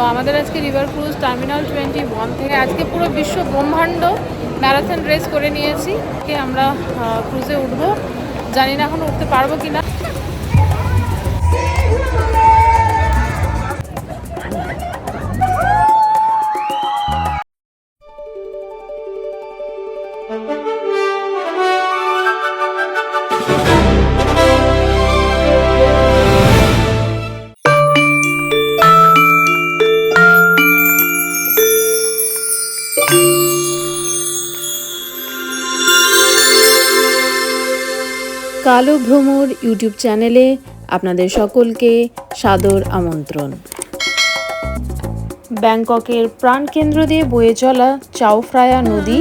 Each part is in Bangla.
তো আমাদের আজকে রিভার ক্রুজ টার্মিনাল 21 থেকে আজকে পুরো বিশ্ব ব্রহ্মাণ্ড ম্যারাথন রেস করে নিয়েছি। আমরা ক্রুজে উঠবো, জানি না এখন উঠতে পারবো কিনা। কালো ভ্রমর ইউটিউব চ্যানেলে আপনাদের সকলকে সাদর আমন্ত্রণ। ব্যাংককের প্রাণকেন্দ্র দিয়ে বয়ে চলা চাও ফ্রায়া নদী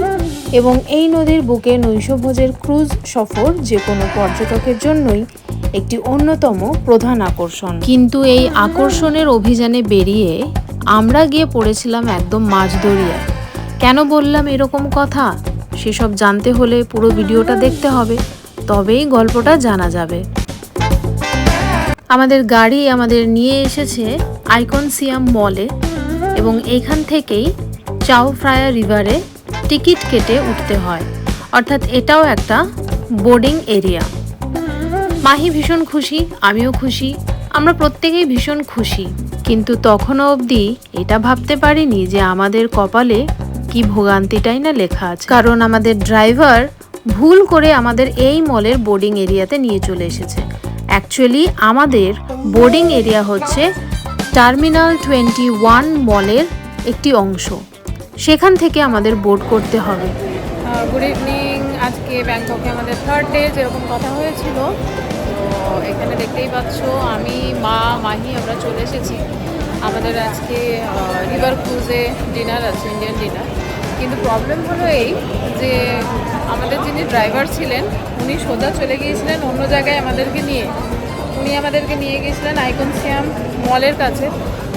এবং এই নদীর বুকে নৈশভোজের ক্রুজ সফর যে কোনো পর্যটকের জন্যই একটি অন্যতম প্রধান আকর্ষণ। কিন্তু এই আকর্ষণের অভিযানে বেরিয়ে আমরা গিয়ে পড়েছিলাম একদম মাঝদরিয়ায়। কেন বললাম এরকম কথা, সেসব জানতে হলে পুরো ভিডিওটা দেখতে হবে, তবেই গল্পটা জানা যাবে। আমাদের গাড়ি আমাদের নিয়ে এসেছে আইকনসিয়াম মলে এবং এইখান থেকেই চাও ফ্রায়া রিভারে টিকিট কেটে উঠতে হয়, অর্থাৎ এটাও একটা বোর্ডিং এরিয়া। মাহি ভীষণ খুশি, আমিও খুশি, আমরা প্রত্যেকেই ভীষণ খুশি। কিন্তু তখনও অবধি এটা ভাবতে পারিনি যে আমাদের কপালে কি ভোগান্তিটাই না লেখা আছে। কারণ আমাদের ড্রাইভার ভুল করে আমাদের এই মলের বোর্ডিং এরিয়াতে নিয়ে চলে এসেছে। অ্যাকচুয়ালি আমাদের বোর্ডিং এরিয়া হচ্ছে টার্মিনাল 21 মলের একটি অংশ, সেখান থেকে আমাদের বোর্ড করতে হবে। Good evening. আজকে ব্যাংককে আমাদের থার্ড ডে, যেরকম কথা হয়েছিল। তো এখানে দেখতেই পাচ্ছ আমি, মা, মাহি আমরা চলে এসেছি। আমাদের আজকে রিভার ক্রুজে ডিনার আছে, ইন্ডিয়ান ডিনার। কিন্তু প্রবলেম হলো এই যে আমাদের যিনি ড্রাইভার ছিলেন উনি সোজা চলে গিয়েছিলেন অন্য জায়গায় আমাদেরকে নিয়ে। উনি আমাদেরকে নিয়ে গিয়েছিলেন আইকনসিয়াম মলের কাছে,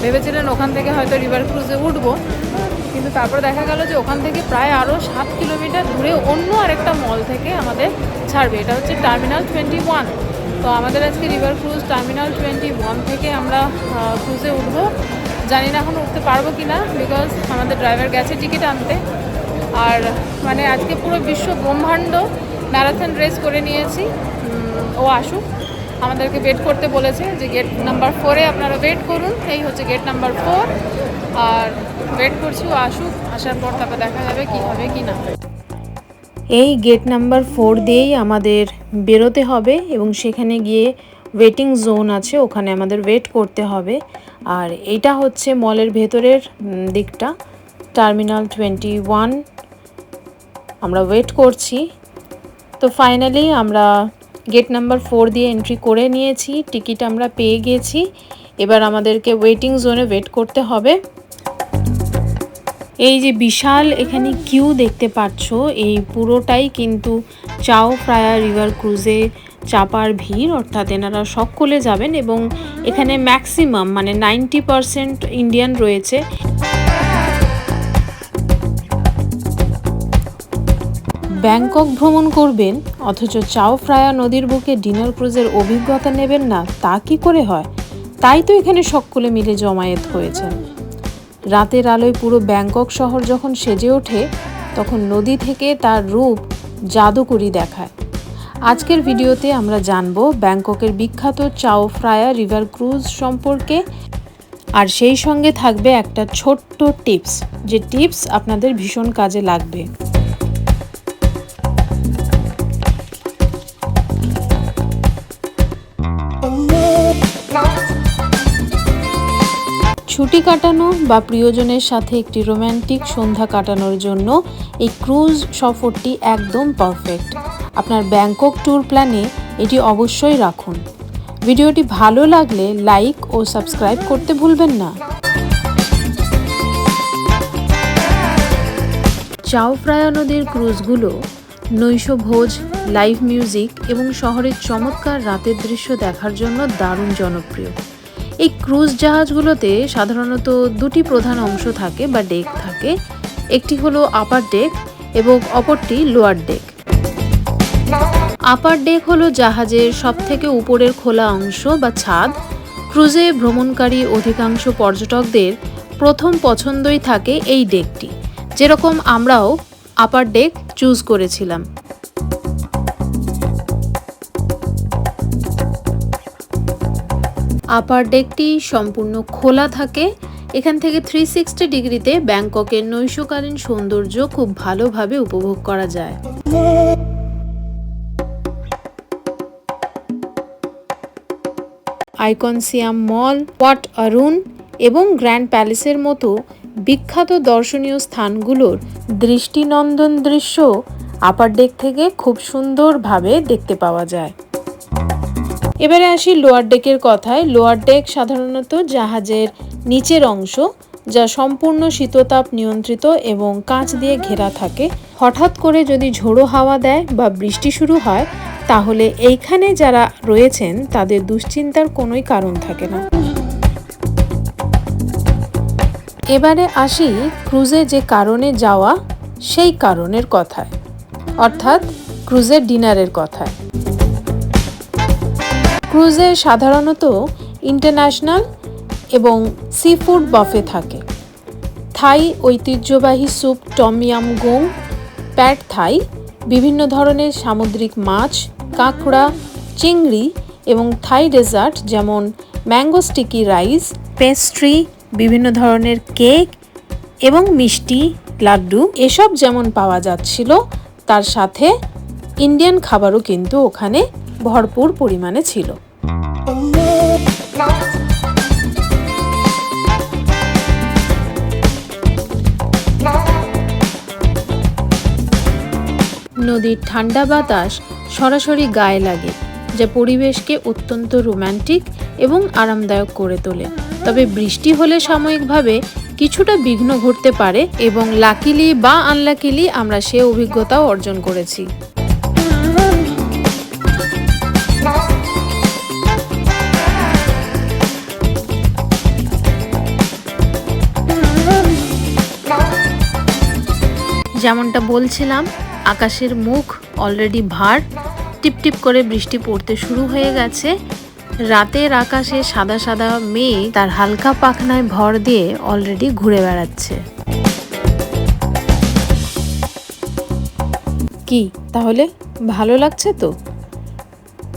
ভেবেছিলেন ওখান থেকে হয়তো রিভার ক্রুজে উঠবো। কিন্তু তারপর দেখা গেল যে ওখান থেকে প্রায় আরও 7 কিলোমিটার দূরে অন্য আরেকটা মল থেকে আমাদের ছাড়বে। এটা হচ্ছে টার্মিনাল 21। তো আমাদের আজকে রিভার ক্রুজ টার্মিনাল 21 থেকে আমরা ক্রুজে উঠবো, জানি না এখন উঠতে পারবো কিনা, বিকজ আমাদের ড্রাইভার গেছে টিকিট আনতে। আর মানে আজকে পুরো বিশ্ব ব্রহ্মাণ্ড ম্যারাথন রেস করে নিয়েছি। ও আসুক, আমাদেরকে ওয়েট করতে বলেছে যে গেট নাম্বার 4-এ আপনারা ওয়েট করুন। এই হচ্ছে গেট নাম্বার 4, আর ওয়েট করছি ও আসুক। আসার পর তারপর দেখা যাবে কি হবে কি না। এই গেট নাম্বার 4 দিয়েই আমাদের বেরোতে হবে এবং সেখানে গিয়ে ওয়েটিং জোন আছে, ওখানে আমাদের ওয়েট করতে হবে। আর এটা হচ্ছে মলের ভেতরের দিকটা, টার্মিনাল 21। আমরা ওয়েট করছি। তো ফাইনালি আমরা গেট নাম্বার 4 দিয়ে এন্ট্রি করে নিয়েছি, টিকিট আমরা পেয়ে গেছি। এবার আমাদেরকে ওয়েটিং জোনে ওয়েট করতে হবে। এই যে বিশাল এখানে কিউ দেখতে পাচ্ছ, এই পুরোটাই কিন্তু চাও ফ্রায়া রিভার ক্রুজে চাপার ভিড়, অর্থাৎ এনারা সকলে যাবেন এবং এখানে ম্যাক্সিমাম মানে 90% ইন্ডিয়ান রয়েছে। ব্যাংকক ভ্রমণ করবেন অথচ চাও ফ্রায়া নদীর বুকে ডিনার ক্রুজের অভিজ্ঞতা নেবেন না, তা কি করে হয়? তাই তো এখানে সকলে মিলে জমায়েত হয়েছে। রাতের আলোয় পুরো ব্যাংকক শহর যখন সেজে ওঠে, তখন নদী থেকে তার রূপ জাদুকরি দেখায়। আজকের ভিডিওতে আমরা জানব ব্যাংককের বিখ্যাত চাও ফ্রায়া রিভার ক্রুজ সম্পর্কে, আর সেই সঙ্গে থাকবে একটা ছোট্ট টিপস, যে টিপস আপনাদের ভীষণ কাজে লাগবে। ছুটি কাটানো বা প্রিয়জনের সাথে একটি রোম্যান্টিক সন্ধ্যা কাটানোর জন্য এই ক্রুজ সফরটি একদম পারফেক্ট। আপনার ব্যাংকক ট্যুর প্ল্যানে এটি অবশ্যই রাখুন। ভিডিওটি ভালো লাগলে লাইক ও সাবস্ক্রাইব করতে ভুলবেন না। চাও ফ্রায়া নদীর ক্রুজগুলো নৈশভোজ, লাইভ মিউজিক এবং শহরের চমৎকার রাতের দৃশ্য দেখার জন্য দারুণ জনপ্রিয়। এই ক্রুজ জাহাজগুলোতে সাধারণত দুটি প্রধান অংশ থাকে বা ডেক থাকে। একটি হলো আপার ডেক এবং অপরটি লোয়ার ডেক। আপার ডেক হলো জাহাজের সবথেকে উপরের খোলা অংশ বা ছাদ। ক্রুজে ভ্রমণকারী অধিকাংশ পর্যটকদের প্রথম পছন্দই থাকে এই ডেকটি, যেরকম আমরাও আপার ডেক চুজ করেছিলাম। আপার ডেকটি সম্পূর্ণ খোলা থাকে। এখান থেকে 360 ডিগ্রিতে ব্যাংককের নৈশকালীন সৌন্দর্য খুব ভালোভাবে উপভোগ করা যায়। আইকন সিয়াম মল, ওয়াট অরুণ এবং গ্র্যান্ড প্যালেসের মতো বিখ্যাত দর্শনীয় স্থানগুলোর দৃষ্টিনন্দন দৃশ্য আপার ডেক থেকে খুব সুন্দরভাবে দেখতে পাওয়া যায়। এবারে আসি লোয়ার ডেকের কথায়। লোয়ার ডেক সাধারণত জাহাজের নিচের অংশ, যা সম্পূর্ণ শীততাপ নিয়ন্ত্রিত এবং কাঁচ দিয়ে ঘেরা থাকে। হঠাৎ করে যদি ঝোড়ো হাওয়া দেয় বা বৃষ্টি শুরু হয়, তাহলে এইখানে যারা রয়েছেন তাদের দুশ্চিন্তার কোনোই কারণ থাকে না। এবারে আসি ক্রুজে যে কারণে যাওয়া সেই কারণের কথায়, অর্থাৎ ক্রুজের ডিনারের কথায়। ক্রুজে সাধারণত ইন্টারন্যাশনাল এবং সি ফুড বাফে থাকে। থাই ঐতিহ্যবাহী স্যুপ টম ইয়াম গোং, প্যাড থাই, বিভিন্ন ধরনের সামুদ্রিক মাছ, কাঁকড়া, চিংড়ি এবং থাই ডেজার্ট যেমন ম্যাঙ্গো স্টিকি রাইস, পেস্ট্রি, বিভিন্ন ধরনের কেক এবং মিষ্টি, লাড্ডু এসব যেমন পাওয়া যাচ্ছিল, তার সাথে ইন্ডিয়ান খাবারও কিন্তু ওখানে ভরপুর পরিমাণে ছিল। নদীর ঠান্ডা বাতাস সরাসরি গায়ে লাগে, যা পরিবেশকে অত্যন্ত রোম্যান্টিক এবং আরামদায়ক করে তোলে। তবে বৃষ্টি হলে সাময়িকভাবে কিছুটা বিঘ্ন ঘটতে পারে এবং লাকিলি বা আনলাকিলি আমরা সে অভিজ্ঞতাও অর্জন করেছি। যেমনটা বলছিলাম, আকাশের মুখ অলরেডি ভার, টিপটিপ করে বৃষ্টি পড়তে শুরু হয়ে গেছে। রাতের আকাশে সাদা সাদা মেঘ তার হালকা পাখনায় ভর দিয়ে অলরেডি ঘুরে বেড়াচ্ছে। কি তাহলে ভালো লাগছে তো?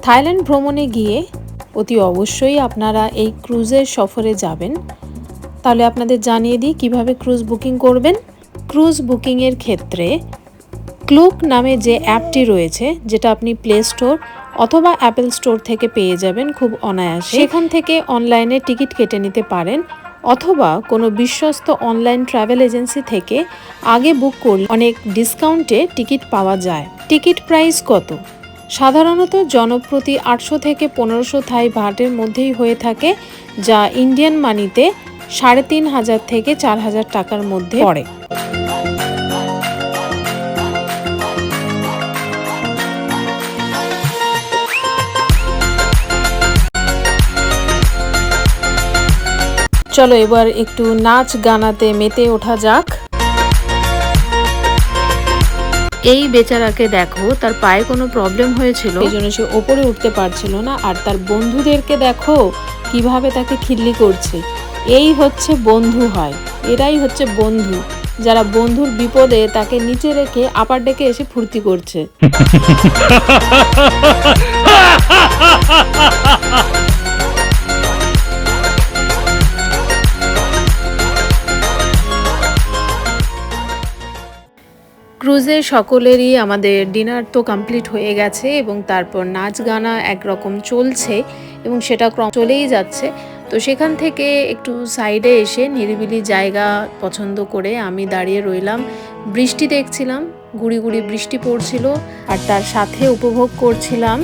থাইল্যান্ড ভ্রমণে গিয়ে অতি অবশ্যই আপনারা এই ক্রুজের সফরে যাবেন। তাহলে আপনাদের জানিয়ে দিই কিভাবে ক্রুজ বুকিং করবেন। ক্রুজ বুকিংয়ের ক্ষেত্রে ক্লুক নামে যে অ্যাপটি রয়েছে, যেটা আপনি প্লে স্টোর অথবা অ্যাপেল স্টোর থেকে পেয়ে যাবেন খুব অনায়াসে, সেখান থেকে অনলাইনে টিকিট কেটে নিতে পারেন, অথবা কোনো বিশ্বস্ত অনলাইন ট্রাভেল এজেন্সি থেকে আগে বুক করলে অনেক ডিসকাউন্টে টিকিট পাওয়া যায়। টিকিট প্রাইস কত? সাধারণত জনপ্রতি 800 থেকে 1500 থাই বাটের মধ্যেই হয়ে থাকে, যা ইন্ডিয়ান মানিতে 3500 থেকে 4000 টাকার মধ্যে পড়ে। চলো এবার একটু নাচ গানাতে মেতে ওঠা যাক। এই বেচারাকে দেখো, তার পায়ে কোনো প্রবলেম হয়েছিল, এই জন্য সে ওপরে উঠতে পারছিল না। আর তার বন্ধুদেরকে দেখো কিভাবে তাকে খিল্লি করছে। এই হচ্ছে বন্ধু হয়, এরাই হচ্ছে বন্ধু, যারা বন্ধুর বিপদে তাকে নিচে রেখে আপার ডেকে এসে ফুর্তি করছে। ক্রুজে সকলেরই আমাদের ডিনার তো কমপ্লিট হয়ে গেছে এবং তারপর নাচ গানা একরকম চলছে এবং সেটা চলেই যাচ্ছে। তো সেখান থেকে একটু সাইডে এসে নিরিবিলি জায়গা পছন্দ করে আমি দাঁড়িয়ে রইলাম, বৃষ্টি দেখছিলাম, গুড়ি গুড়ি বৃষ্টি পড়ছিল, আর তার সাথে উপভোগ করছিলাম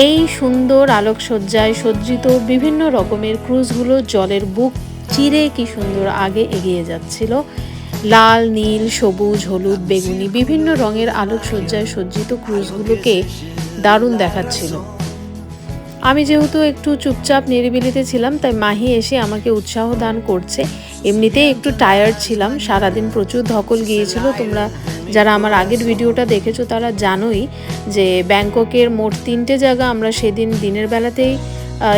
এই সুন্দর আলোকসজ্জায় সজ্জিত বিভিন্ন রকমের ক্রুজগুলো জলের বুক চিরে কি সুন্দর আগে এগিয়ে যাচ্ছিল। লাল, নীল, সবুজ, হলুদ, বেগুনি বিভিন্ন রঙের আলোকসজ্জায় সজ্জিত ক্রুজগুলোকে দারুণ দেখাচ্ছিল। আমি যেহেতু একটু চুপচাপ নিরিবিলিতে ছিলাম, তাই মাহি এসে আমাকে উৎসাহ দান করছে। এমনিতেই একটু টায়ার্ড ছিলাম, সারাদিন প্রচুর ধকল গিয়েছিল। তোমরা যারা আমার আগের ভিডিওটা দেখেছো তারা জানোই যে ব্যাংককের মোট 3টে জায়গা আমরা সেদিন দিনের বেলাতেই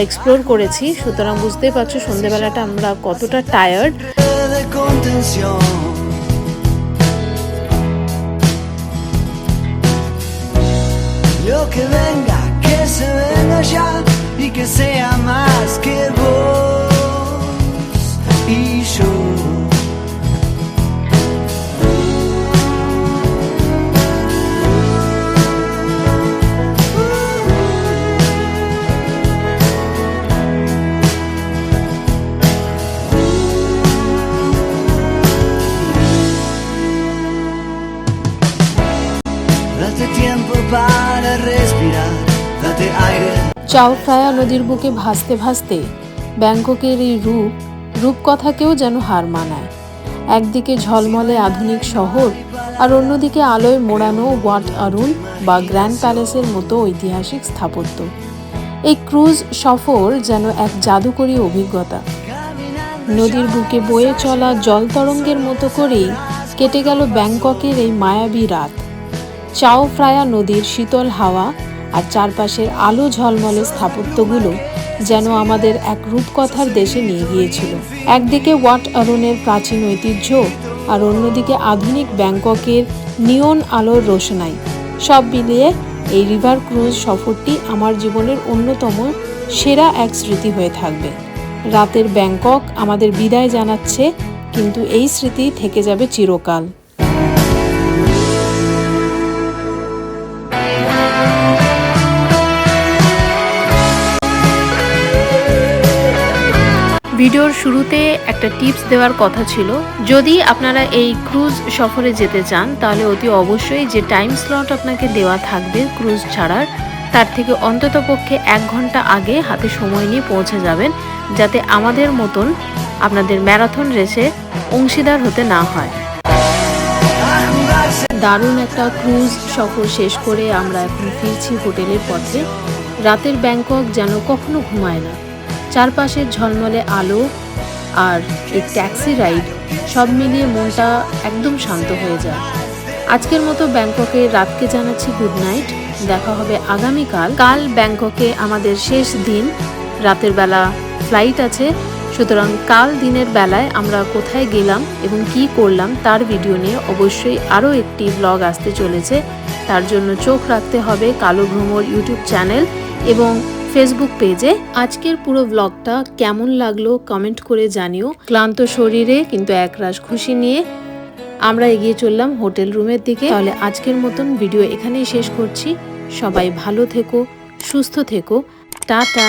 এক্সপ্লোর করেছি। সুতরাং বুঝতেই পারছো সন্ধ্যেবেলাটা আমরা কতটা tired. intención. Lo que venga, que se venga ya y que sea más que vos y yo. Date tiempo para respirar, date aire. চাও ফ্রায়া নদীর বুকে ভাসতে ভাসতে ব্যাংককের এই রূপকথাকেও যেন হার মানায়। একদিকে ঝলমলে আধুনিক শহর আর অন্যদিকে আলোয় মোড়ানো ওয়াট আরুন বা গ্র্যান্ড প্যালেসের মতো ঐতিহাসিক স্থাপত্য। এই ক্রুজ সফর যেন এক জাদুকরী অভিজ্ঞতা। নদীর বুকে বয়ে চলা জল তরঙ্গের মতো করেই কেটে গেল ব্যাংককের এই মায়াবী রাত। চাও ফ্রায়া নদীর শীতল হাওয়া আর চারপাশের আলো ঝলমলে স্থাপত্যগুলো যেন আমাদের এক রূপকথার দেশে নিয়ে গিয়েছিল। একদিকে ওয়াট আরুনের প্রাচীন ঐতিহ্য আর অন্যদিকে আধুনিক ব্যাংককের নিয়ন আলোর রোশনাই। সব মিলিয়ে এই রিভার ক্রুজ সফরটি আমার জীবনের অন্যতম সেরা এক স্মৃতি হয়ে থাকবে। রাতের ব্যাংকক আমাদের বিদায় জানাচ্ছে, কিন্তু এই স্মৃতি থেকে যাবে চিরকাল। ভিডিওর শুরুতে একটা টিপস দেওয়ার কথা ছিল, যদি আপনারা এই ক্রুজ সফরে যেতে চান তাহলে অতি অবশ্যই যে টাইম স্লট আপনাকে দেওয়া থাকবে ক্রুজ ছাড়ার, তার থেকে অন্ততপক্ষে 1 ঘন্টা আগে হাতে সময় নিয়ে পৌঁছে যাবেন, যাতে আমাদের মতন আপনাদের ম্যারাথন রেসে অংশীদার হতে না হয়। দারুণ একটা ক্রুজ সফর শেষ করে আমরা এখন ফিরছি হোটেলের পথে। রাতের ব্যাংকক যেন কখনো ঘুমায় না। চারপাশের ঝলমলে আলো আর এই ট্যাক্সি রাইড সব মিলিয়ে মনটা একদম শান্ত হয়ে যায়। আজকের মতো ব্যাংককে রাতকে জানাচ্ছি গুড নাইট। দেখা হবে আগামীকাল। কাল ব্যাংককে আমাদের শেষ দিন, রাতের বেলা ফ্লাইট আছে, সুতরাং কাল দিনের বেলায় আমরা কোথায় গেলাম এবং কি করলাম তার ভিডিও নিয়ে অবশ্যই আরও একটি ব্লগ আসতে চলেছে। তার জন্য চোখ রাখতে হবে কালো ভ্রমর ইউটিউব চ্যানেল এবং ফেসবুক পেজে। আজকের পুরো ব্লগটা কেমন লাগলো কমেন্ট করে জানিও। ক্লান্ত শরীরে কিন্তু একরাশ খুশি নিয়ে আমরা এগিয়ে চললাম হোটেল রুমের দিকে। তাহলে আজকের মতন ভিডিও এখানেই শেষ করছি। সবাই ভালো থেকো, সুস্থ থেকো, টাটা।